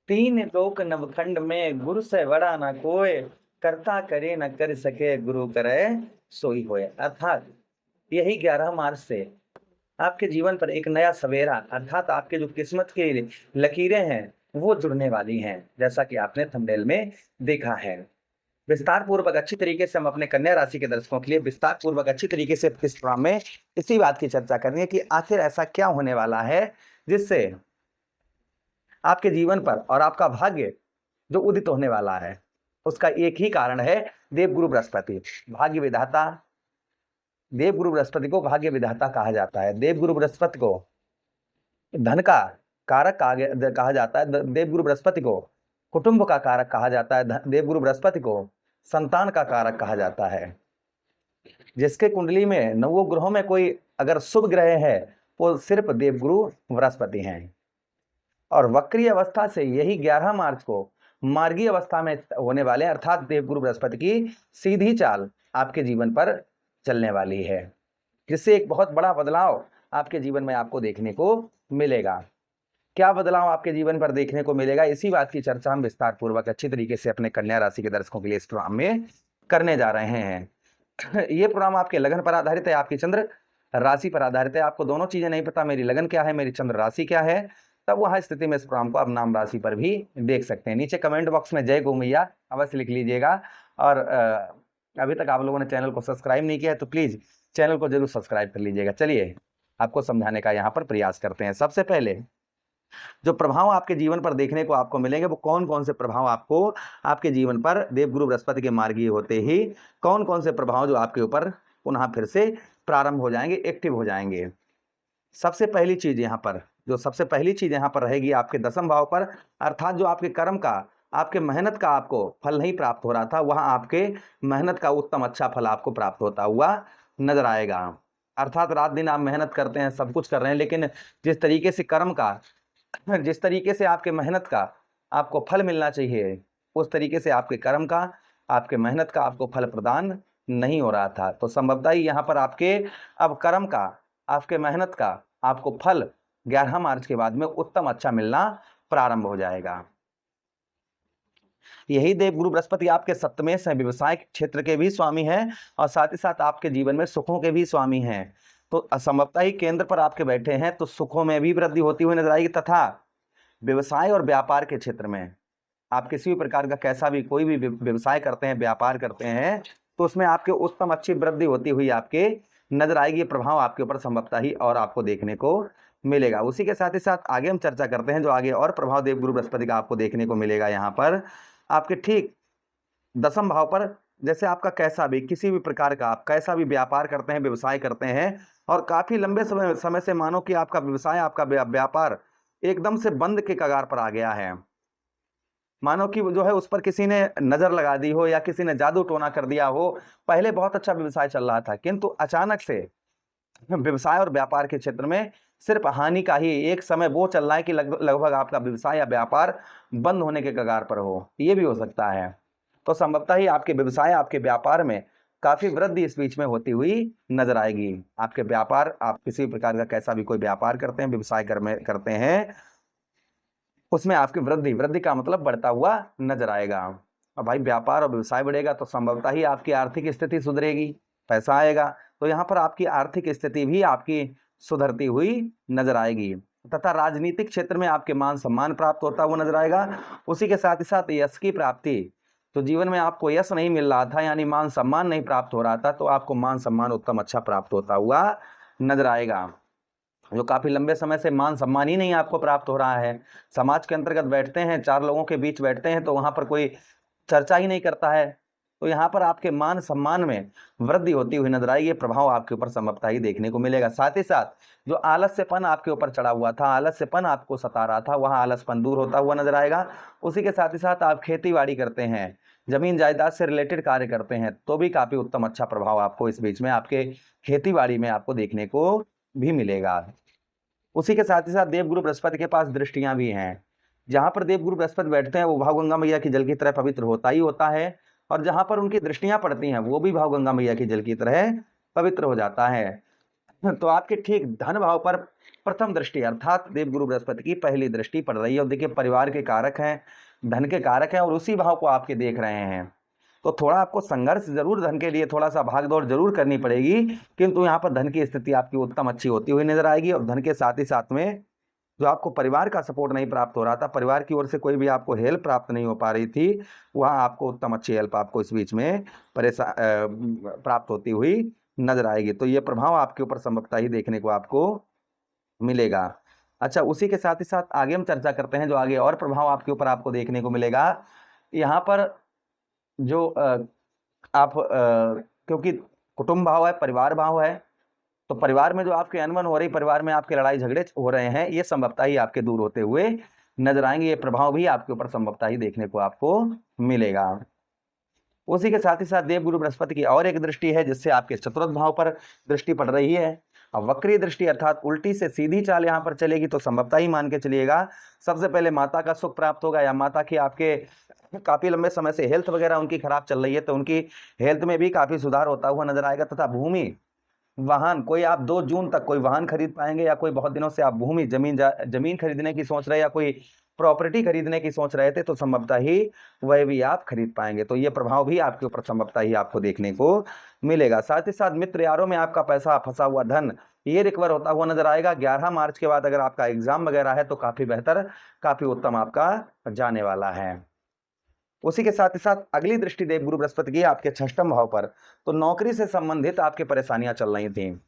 तीन लोक नवखंड में गुरु से बड़ा ना कोय, करता करे न कर सके गुरु करे सोई होय। अर्थात यही 11 मार्च से आपके जीवन पर एक नया सवेरा अर्थात आपके जो किस्मत की लकीरें हैं वो जुड़ने वाली हैं, जैसा कि आपने थंबनेल में देखा है। विस्तार पूर्वक अच्छी तरीके से हम अपने कन्या राशि के दर्शकों के लिए विस्तार पूर्वक अच्छी तरीके से इस प्रोग्राम में इसी बात की चर्चा करेंगे कि आखिर ऐसा क्या होने वाला है जिससे आपके जीवन पर और आपका भाग्य जो उदित होने वाला है उसका एक ही कारण है देवगुरु बृहस्पति। भाग्य विधाता, देवगुरु बृहस्पति को भाग्य विधाता कहा जाता है। देवगुरु बृहस्पति को धन का कारक कहा जाता है। देवगुरु बृहस्पति को कुटुंब का कारक कहा जाता है। देवगुरु बृहस्पति को संतान का कारक कहा जाता है। जिसके कुंडली में नवो ग्रहों में कोई अगर शुभ ग्रह है वो सिर्फ देवगुरु बृहस्पति हैं। और वक्री अवस्था से यही 11 मार्च को मार्गी अवस्था में होने वाले अर्थात देवगुरु बृहस्पति की सीधी चाल आपके जीवन पर चलने वाली है, जिससे एक बहुत बड़ा बदलाव आपके जीवन में आपको देखने को मिलेगा। क्या बदलाव आपके जीवन पर देखने को मिलेगा, इसी बात की चर्चा हम विस्तार पूर्वक अच्छी तरीके से अपने कन्या राशि के दर्शकों के लिए इस प्रोग्राम में करने जा रहे हैं। ये प्रोग्राम आपके लगन पर आधारित है, आपकी चंद्र राशि पर आधारित है। आपको दोनों चीजें नहीं पता, मेरी लगन क्या है, मेरी चंद्र राशि क्या है, तब वह स्थिति में इस प्रोग्राम को आप नाम राशि पर भी देख सकते हैं। नीचे कमेंट बॉक्स में जय गौ मैया अवश्य लिख लीजिएगा। और अभी तक आप लोगों ने चैनल को सब्सक्राइब नहीं किया है तो प्लीज चैनल को जरूर सब्सक्राइब कर लीजिएगा। चलिए आपको समझाने का यहाँ पर प्रयास करते हैं। सबसे पहले जो प्रभाव आपके जीवन पर देखने को आपको मिलेंगे वो कौन कौन से प्रभाव आपको आपके जीवन पर देवगुरु बृहस्पति के मार्गी होते ही कौन कौन से प्रभाव जो आपके ऊपर पुनः फिर से प्रारंभ हो जाएंगे, एक्टिव हो जाएंगे। सबसे पहली चीज यहाँ पर रहेगी आपके 10वें भाव पर, अर्थात जो आपके कर्म का, आपके मेहनत का आपको फल नहीं प्राप्त हो रहा था वहां आपके मेहनत का उत्तम अच्छा फल आपको प्राप्त होता हुआ नजर आएगा। अर्थात रात दिन आप मेहनत करते हैं, सब कुछ कर रहे हैं, लेकिन जिस तरीके से कर्म का, जिस तरीके से आपके मेहनत का आपको फल मिलना चाहिए उस तरीके से आपके कर्म का, आपके मेहनत का आपको फल प्रदान नहीं हो रहा था। तो संभवतः यहाँ पर आपके अब कर्म का, आपके मेहनत का आपको फल 11 मार्च के बाद में उत्तम अच्छा मिलना प्रारंभ हो जाएगा। यही देवगुरु बृहस्पति आपके सप्तमेश से व्यवसाय क्षेत्र के भी स्वामी हैं और साथ ही साथ आपके जीवन में सुखों के भी स्वामी हैं। तो असंभवतः ही केंद्र पर आपके बैठे हैं तो सुखों में भी वृद्धि होती हुई नजर आएगी, तथा व्यवसाय और व्यापार के क्षेत्र में आप किसी भी प्रकार का कैसा भी कोई भी व्यवसाय करते हैं, व्यापार करते हैं तो उसमें आपके उत्तम अच्छी वृद्धि होती हुई आपके नजर आएगी। ये प्रभाव आपके ऊपर संभवतः ही और आपको देखने को मिलेगा। उसी के साथ ही साथ आगे हम चर्चा करते हैं जो आगे और प्रभाव देवगुरु बृहस्पति का आपको देखने को मिलेगा। यहाँ पर आपके ठीक 10वें भाव पर, जैसे आपका कैसा भी किसी भी प्रकार का आप कैसा भी व्यापार करते हैं, व्यवसाय करते हैं और काफी लंबे समय से मानो कि आपका व्यवसाय, आपका व्यापार एकदम से बंद के कगार पर आ गया है, मानो कि जो है उस पर किसी ने नजर लगा दी हो या किसी ने जादू टोना कर दिया हो। पहले बहुत अच्छा व्यवसाय चल रहा था किंतु अचानक से व्यवसाय और व्यापार के क्षेत्र में सिर्फ हानि का ही एक समय वो चल रहा है कि लगभग आपका व्यवसाय या व्यापार बंद होने के कगार पर हो, ये भी हो सकता है। तो संभवतः ही आपके व्यवसाय, आपके व्यापार में काफी वृद्धि इस बीच में होती हुई नजर आएगी। आपके व्यापार, आप किसी प्रकार का कैसा भी कोई व्यापार करते हैं, व्यवसाय करते हैं, उसमें आपकी वृद्धि का मतलब बढ़ता हुआ नजर आएगा। और भाई व्यापार और व्यवसाय बढ़ेगा तो संभवतः ही आपकी आर्थिक स्थिति सुधरेगी, पैसा आएगा, तो यहाँ पर आपकी आर्थिक स्थिति भी आपकी सुधरती हुई नजर आएगी। तथा राजनीतिक क्षेत्र में आपके मान सम्मान प्राप्त होता हुआ नजर आएगा। उसी के साथ ही साथ यश की प्राप्ति, तो जीवन में आपको यश नहीं मिल रहा था यानी मान सम्मान नहीं प्राप्त हो रहा था तो आपको मान सम्मान उत्तम अच्छा प्राप्त होता हुआ नजर आएगा। जो काफी लंबे समय से मान सम्मान ही नहीं आपको प्राप्त हो रहा है, समाज के अंतर्गत बैठते हैं, 4 लोगों के बीच बैठते हैं तो वहां पर कोई चर्चा ही नहीं करता है, तो यहाँ पर आपके मान सम्मान में वृद्धि होती हुई नजर आएगी। ये प्रभाव आपके ऊपर संभवतः ही देखने को मिलेगा। साथ ही साथ जो आलस्यपन आपके ऊपर चढ़ा हुआ था, आलस्यपन आपको सता रहा था, वह आलसपन दूर होता हुआ नजर आएगा। उसी के साथ ही साथ आप खेती बाड़ी करते हैं, जमीन जायदाद से रिलेटेड कार्य करते हैं तो भी काफी उत्तम अच्छा प्रभाव आपको इस बीच में आपके खेती बाड़ी में आपको देखने को भी मिलेगा। उसी के साथ ही साथ देवगुरु बृहस्पति के पास दृष्टियां भी हैं। जहां पर देवगुरु बृहस्पति बैठते हैं वो भाव गंगा मैया की जल की तरह पवित्र होता ही होता है, और जहां पर उनकी दृष्टियां पड़ती हैं वो भी भाव गंगा मैया की जल की तरह पवित्र हो जाता है। तो आपके ठीक धन भाव पर प्रथम दृष्टि अर्थात देवगुरु बृहस्पति की पहली दृष्टि पड़ रही है। और देखिए परिवार के कारक हैं, धन के कारक हैं और उसी भाव को आपके देख रहे हैं। तो थोड़ा आपको संघर्ष जरूर धन के लिए थोड़ा सा भागदौड़ जरूर करनी पड़ेगी, किंतु यहाँ पर धन की स्थिति आपकी उत्तम अच्छी होती हुई नजर आएगी। और धन के साथ ही साथ में जो आपको परिवार का सपोर्ट नहीं प्राप्त हो रहा था, परिवार की ओर से कोई भी आपको हेल्प प्राप्त नहीं हो पा रही थी, वहाँ आपको उत्तम अच्छी हेल्प आपको इस बीच में प्राप्त होती हुई नजर आएगी। तो ये प्रभाव आपके ऊपर संभवतः ही देखने को आपको मिलेगा। अच्छा, उसी के साथ ही साथ आगे हम चर्चा करते हैं जो आगे और प्रभाव आपके ऊपर आपको देखने को मिलेगा। यहाँ पर जो क्योंकि कुटुंब भाव है, परिवार भाव है, तो परिवार में जो आपके अनबन हो रही, परिवार में आपके लड़ाई झगड़े हो रहे हैं, ये संभवतः ही आपके दूर होते हुए नजर आएंगे। ये प्रभाव भी आपके ऊपर संभवतः ही देखने को आपको मिलेगा। उसी के साथ ही साथ देवगुरु बृहस्पति की और एक दृष्टि है जिससे आपके चतुर्थ भाव पर दृष्टि पड़ रही है। अब वक्री दृष्टि अर्थात उल्टी से सीधी चाल यहाँ पर चलेगी, तो संभवतः ही मान के चलिएगा सबसे पहले माता का सुख प्राप्त होगा, या माता की आपके काफी लंबे समय से हेल्थ वगैरह उनकी खराब चल रही है, तो उनकी हेल्थ में भी काफी सुधार होता हुआ नजर आएगा। तथा भूमि वाहन, कोई आप 2 जून तक कोई वाहन खरीद पाएंगे, या कोई बहुत दिनों से आप भूमि जमीन खरीदने की सोच रहे, या कोई प्रॉपर्टी खरीदने की सोच रहे थे, तो संभवतः ही वह भी आप खरीद पाएंगे। तो ये प्रभाव भी आपके ऊपर संभवतः ही आपको देखने को मिलेगा। साथ ही साथ मित्र यारों में आपका पैसा फंसा हुआ धन ये रिकवर होता हुआ नजर आएगा। 11 मार्च के बाद अगर आपका एग्जाम वगैरह है तो काफी बेहतर, काफी उत्तम आपका जाने वाला है। उसी के साथ ही साथ अगली दृष्टि देवगुरु बृहस्पति की आपके 6ठम भाव पर, तो नौकरी से संबंधित आपके परेशानियां चल रही थी।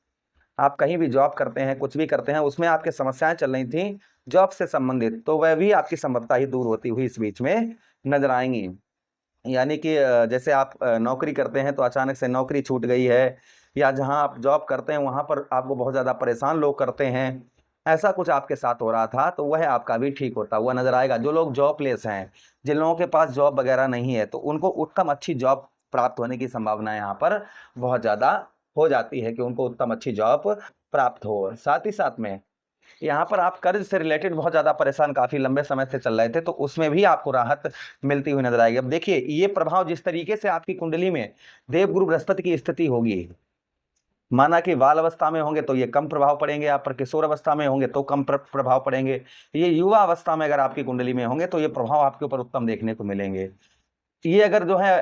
आप कहीं भी जॉब करते हैं, कुछ भी करते हैं, उसमें आपके समस्याएं चल रही थी जॉब से संबंधित, तो वह भी आपकी संभवतः ही दूर होती हुई इस बीच में नजर आएंगी। यानी कि जैसे आप नौकरी करते हैं तो अचानक से नौकरी छूट गई है, या जहां आप जॉब करते हैं वहां पर आपको बहुत ज़्यादा परेशान लोग करते हैं, ऐसा कुछ आपके साथ हो रहा था, तो वह आपका भी ठीक होता हुआ नजर आएगा। जो लोग जॉबलेस हैं, जिन लोगों के पास जॉब वगैरह नहीं है, तो उनको उत्तम अच्छी जॉब प्राप्त होने की संभावना यहाँ पर बहुत ज़्यादा हो जाती है कि उनको उत्तम अच्छी जॉब प्राप्त हो। साथ ही साथ में यहाँ पर आप कर्ज से रिलेटेड बहुत ज्यादा परेशान काफी लंबे समय से चल रहे थे, तो उसमें भी आपको राहत मिलती हुई नजर आएगी। अब देखिए ये प्रभाव जिस तरीके से आपकी कुंडली में देवगुरु बृहस्पति की स्थिति होगी, माना कि बाल अवस्था में होंगे तो ये कम प्रभाव पड़ेंगे आप पर, किशोर अवस्था में होंगे तो कम प्रभाव पड़ेंगे, ये युवा अवस्था में अगर आपकी कुंडली में होंगे तो ये प्रभाव आपके ऊपर उत्तम देखने को मिलेंगे। ये अगर जो है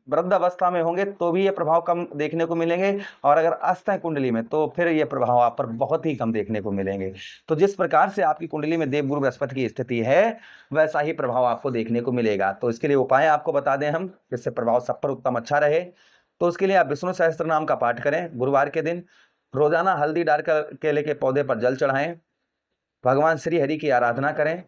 वृद्ध अवस्था में होंगे तो भी ये प्रभाव कम देखने को मिलेंगे, और अगर अस्त है कुंडली में तो फिर ये प्रभाव आप पर बहुत ही कम देखने को मिलेंगे। तो जिस प्रकार से आपकी कुंडली में देवगुरु बृहस्पति की स्थिति है, वैसा ही प्रभाव आपको देखने को मिलेगा। तो इसके लिए उपाय आपको बता दें हम, जिससे प्रभाव सब पर उत्तम अच्छा रहे। तो उसके लिए आप विष्णु सहस्त्र नाम का पाठ करें गुरुवार के दिन, रोजाना हल्दी डालकर केले के पौधे पर जल चढ़ाएं, भगवान श्री हरि की आराधना करें।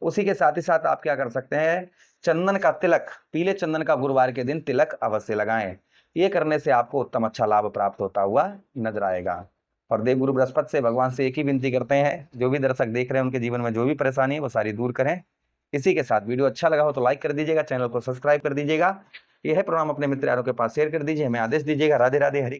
उसी के साथ ही साथ आप क्या कर सकते हैं, चंदन का तिलक, पीले चंदन का गुरुवार के दिन तिलक अवश्य लगाएं। ये करने से आपको उत्तम अच्छा लाभ प्राप्त होता हुआ नजर आएगा। और देवगुरु बृहस्पति से भगवान से एक ही विनती करते हैं, जो भी दर्शक देख रहे हैं उनके जीवन में जो भी परेशानी है वो सारी दूर करें। इसी के साथ वीडियो अच्छा लगा हो तो लाइक कर दीजिएगा, चैनल को सब्सक्राइब कर दीजिएगा। यह प्रोग्राम अपने मित्र यारों के पास शेयर कर दीजिए, हमें आदेश दीजिएगा। राधे राधे, हरि।